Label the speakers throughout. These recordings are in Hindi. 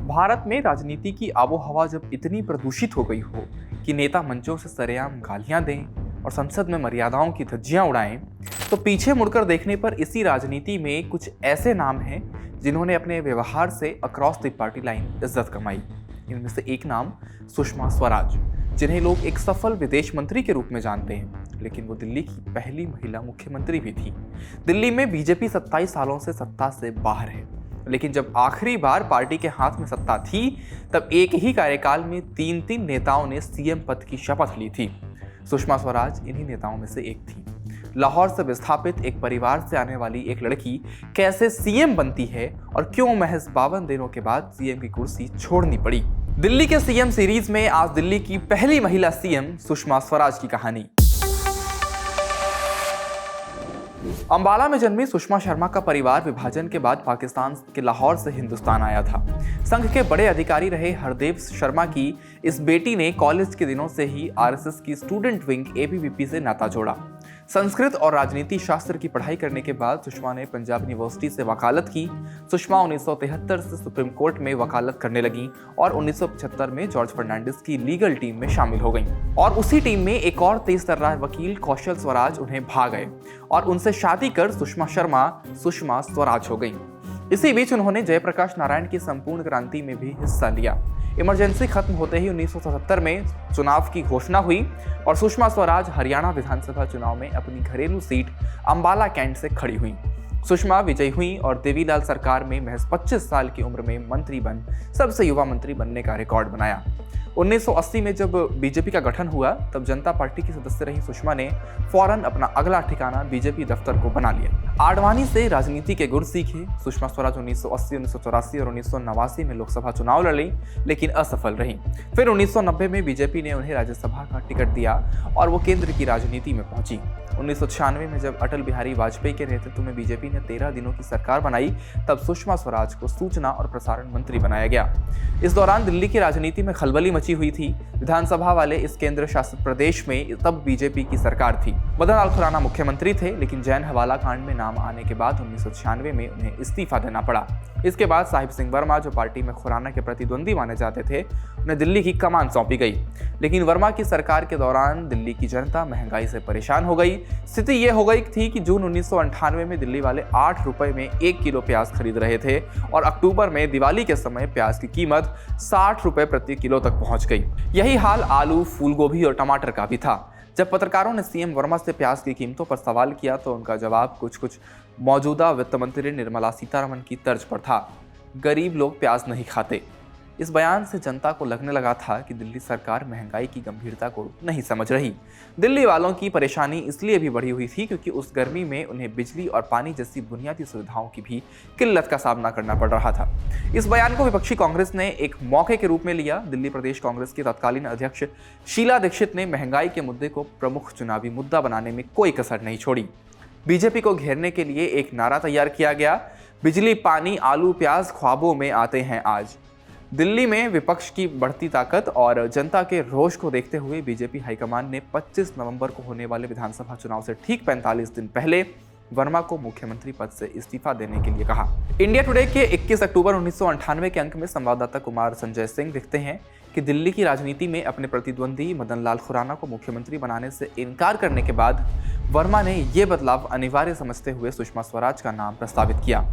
Speaker 1: भारत में राजनीति की आबोहवा जब इतनी प्रदूषित हो गई हो कि नेता मंचों से सरेआम गालियां दें और संसद में मर्यादाओं की धज्जियां उड़ाएं, तो पीछे मुड़कर देखने पर इसी राजनीति में कुछ ऐसे नाम हैं जिन्होंने अपने व्यवहार से अक्रॉस द पार्टी लाइन इज्जत कमाई। इनमें से एक नाम सुषमा स्वराज, जिन्हें लोग एक सफल विदेश मंत्री के रूप में जानते हैं, लेकिन वो दिल्ली की पहली महिला मुख्यमंत्री भी थी। दिल्ली में बीजेपी 27 सालों से सत्ता से बाहर है, लेकिन जब आखिरी बार पार्टी के हाथ में सत्ता थी तब एक ही कार्यकाल में तीन नेताओं ने सीएम पद की शपथ ली थी। सुषमा स्वराज इन्हीं नेताओं में से एक थी। लाहौर से विस्थापित एक परिवार से आने वाली एक लड़की कैसे सीएम बनती है और क्यों महज 52 दिनों के बाद सीएम की कुर्सी छोड़नी पड़ी। दिल्ली के सीएम सीरीज में आज दिल्ली की पहली महिला सीएम सुषमा स्वराज की कहानी। अंबाला में जन्मी सुषमा शर्मा का परिवार विभाजन के बाद पाकिस्तान के लाहौर से हिंदुस्तान आया था। संघ के बड़े अधिकारी रहे हरदेव शर्मा की इस बेटी ने कॉलेज के दिनों से ही आरएसएस की स्टूडेंट विंग एबीवीपी से नाता जोड़ा। संस्कृत और राजनीति शास्त्र की पढ़ाई करने के बाद सुषमा ने पंजाब यूनिवर्सिटी से वकालत की। सुषमा 1973 से सुप्रीम कोर्ट में वकालत करने लगी और 1975 में जॉर्ज फर्नांडिस की लीगल टीम में शामिल हो गईं। और उसी टीम में एक और तेज तर्रार वकील कौशल स्वराज उन्हें भा गए और उनसे शादी कर सुषमा शर्मा सुषमा स्वराज हो गईं। इसी बीच उन्होंने जयप्रकाश नारायण की संपूर्ण क्रांति में भी हिस्सा लिया। इमरजेंसी खत्म होते ही 1977 में चुनाव की घोषणा हुई और सुषमा स्वराज हरियाणा विधानसभा चुनाव में अपनी घरेलू सीट अंबाला कैंट से खड़ी हुई। सुषमा विजयी हुई और देवीलाल सरकार में महज 25 साल की उम्र में मंत्री बन सबसे युवा मंत्री बनने का रिकॉर्ड बनाया। 1980 में जब बीजेपी का गठन हुआ तब जनता पार्टी की सदस्य रही सुषमा ने फौरन अपना अगला ठिकाना बीजेपी दफ्तर को बना लिया। आडवाणी से राजनीति के गुर सीखे। सुषमा स्वराज 1980, 1984 और 1989 में लोकसभा चुनाव लड़ी, लेकिन असफल रही। फिर 1990 में बीजेपी ने उन्हें राज्यसभा का टिकट दिया और वो केंद्र की राजनीति में पहुंची। 1996 में जब अटल बिहारी वाजपेयी के नेतृत्व में बीजेपी ने 13 दिनों की सरकार बनाई तब सुषमा स्वराज को सूचना और प्रसारण मंत्री बनाया गया। इस दौरान दिल्ली की राजनीति में खलबली मची हुई थी। विधानसभा वाले इस केंद्र शासित प्रदेश में तब बीजेपी की सरकार थी। मदन लाल खुराना मुख्यमंत्री थे, लेकिन जैन हवाला कांड में नाम आने के बाद 1996 में उन्हें इस्तीफा देना पड़ा। इसके बाद साहिब सिंह वर्मा, जो पार्टी में खुराना के प्रतिद्वंदी माने जाते थे, उन्हें दिल्ली की कमान सौंपी गई। लेकिन वर्मा की सरकार के दौरान दिल्ली की जनता महंगाई से परेशान हो गई। स्थिति ये हो गई थी कि जून 1998 में दिल्ली वाले 8 रुपए में 1 किलो प्याज खरीद रहे थे और अक्टूबर में दिवाली के समय प्याज की कीमत 60 रुपए प्रति किलो तक पहुंच गई। यही हाल आलू, फूलगोभी और टमाटर का भी था। जब पत्रकारों ने सीएम वर्मा से प्याज की कीमतों पर सवाल किया तो उनका जवाब कुछ मौजूदा वित्त मंत्री निर्मला सीतारमण की तर्ज पर था। गरीब लोग प्याज नहीं खाते। इस बयान से जनता को लगने लगा था कि दिल्ली सरकार महंगाई की गंभीरता को नहीं समझ रही। दिल्ली वालों की परेशानी इसलिए भी बढ़ी हुई थी क्योंकि उस गर्मी में उन्हें बिजली और पानी जैसी बुनियादी सुविधाओं की भी किल्लत का सामना करना पड़ रहा था। इस बयान को विपक्षी कांग्रेस ने एक मौके के रूप में लिया। दिल्ली प्रदेश कांग्रेस की तत्कालीन अध्यक्ष शीला दीक्षित ने महंगाई के मुद्दे को प्रमुख चुनावी मुद्दा बनाने में कोई कसर नहीं छोड़ी। बीजेपी को घेरने के लिए एक नारा तैयार किया गया, बिजली, पानी, आलू, प्याज ख्वाबों में आते हैं आज। दिल्ली में विपक्ष की बढ़ती ताकत और जनता के रोष को देखते हुए बीजेपी हाईकमान ने 25 नवंबर को होने वाले विधानसभा चुनाव से ठीक 45 दिन पहले वर्मा को मुख्यमंत्री पद से इस्तीफा देने के लिए कहा। इंडिया टुडे के 21 अक्टूबर 1998 के अंक में संवाददाता कुमार संजय सिंह लिखते हैं कि दिल्ली की राजनीति में अपने प्रतिद्वंदी मदन लाल खुराना को मुख्यमंत्री बनाने से इनकार करने के बाद वर्मा ने ये बदलाव अनिवार्य समझते हुए सुषमा स्वराज का नाम प्रस्तावित किया।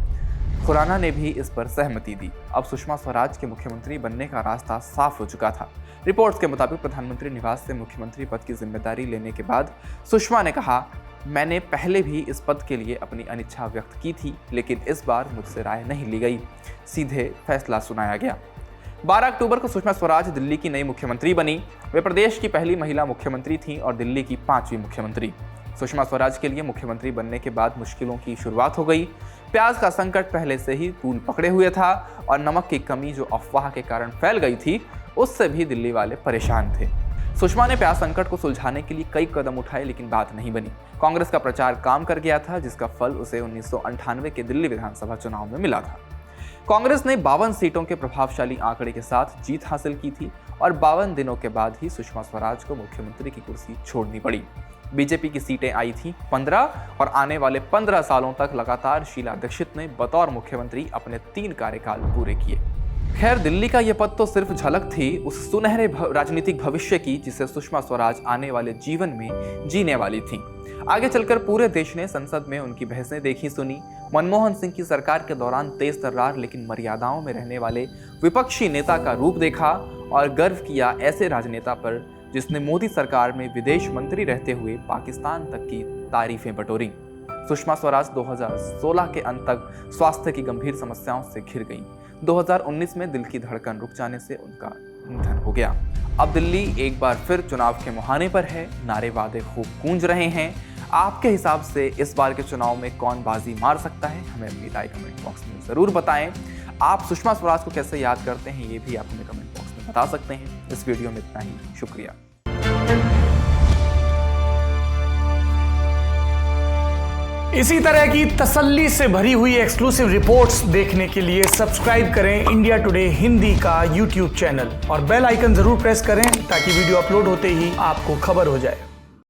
Speaker 1: खुराना ने भी इस पर सहमति दी। अब सुषमा स्वराज के मुख्यमंत्री बनने का रास्ता साफ हो चुका था। रिपोर्ट्स के मुताबिक प्रधानमंत्री निवास से मुख्यमंत्री पद की जिम्मेदारी लेने के बाद सुषमा ने कहा, मैंने पहले भी इस पद के लिए अपनी अनिच्छा व्यक्त की थी, लेकिन इस बार मुझसे राय नहीं ली गई, सीधे फैसला सुनाया गया। 12 अक्टूबर को सुषमा स्वराज दिल्ली की नई मुख्यमंत्री बनी। वे प्रदेश की पहली महिला मुख्यमंत्री थीं और दिल्ली की 5वीं मुख्यमंत्री। सुषमा स्वराज के लिए मुख्यमंत्री बनने के बाद मुश्किलों की शुरुआत हो गई। प्याज का संकट पहले से ही तूल पकड़े हुए था और नमक की कमी जो अफवाह के कारण फैल गई थी, उससे भी दिल्ली वाले परेशान थे। सुषमा ने प्याज संकट को सुलझाने के लिए कई कदम उठाए, लेकिन बात नहीं बनी। कांग्रेस का प्रचार काम कर गया था, जिसका फल उसे 1998 के दिल्ली विधानसभा चुनाव में मिला था। कांग्रेस ने 52 सीटों के प्रभावशाली आंकड़े के साथ जीत हासिल की थी और 52 दिनों के बाद ही सुषमा स्वराज को मुख्यमंत्री की कुर्सी छोड़नी पड़ी। बीजेपी की सीटें आई थी 15 और आने वाले 15 सालों तक लगातार शीला दीक्षित ने बतौर मुख्यमंत्री अपने 3 कार्यकाल पूरे किए। खैर, दिल्ली का यह पद तो सिर्फ झलक थी उस सुनहरे राजनीतिक भविष्य की जिसे सुषमा स्वराज आने वाले जीवन में जीने वाली थी। आगे चलकर पूरे देश ने संसद में उनकी बहसें देखी सुनी। मनमोहन सिंह की सरकार के दौरान तेज तर्रार लेकिन मर्यादाओं में रहने वाले विपक्षी नेता का रूप देखा और गर्व किया ऐसे राजनेता पर जिसने मोदी सरकार में विदेश मंत्री रहते हुए पाकिस्तान तक की तारीफें बटोरी। सुषमा स्वराज 2016 के अंत तक स्वास्थ्य की गंभीर समस्याओं से घिर गईं। 2019 में दिल की धड़कन रुक जाने से उनका निधन हो गया। अब दिल्ली एक बार फिर चुनाव के मुहाने पर है, नारे वादे खूब गूंज रहे हैं। आपके हिसाब से इस बार के चुनाव में कौन बाजी मार सकता है, हमें अपनी राय कमेंट बॉक्स में जरूर बताएं। आप सुषमा स्वराज को कैसे याद करते हैं ये भी आप हमें कमेंट बॉक्स में बता सकते हैं। इस वीडियो में इतना ही, शुक्रिया।
Speaker 2: इसी तरह की तसल्ली से भरी हुई एक्सक्लूसिव रिपोर्ट्स देखने के लिए सब्सक्राइब करें इंडिया टुडे हिंदी का यूट्यूब चैनल और बेल आइकन जरूर प्रेस करें ताकि वीडियो अपलोड होते ही आपको खबर हो जाए।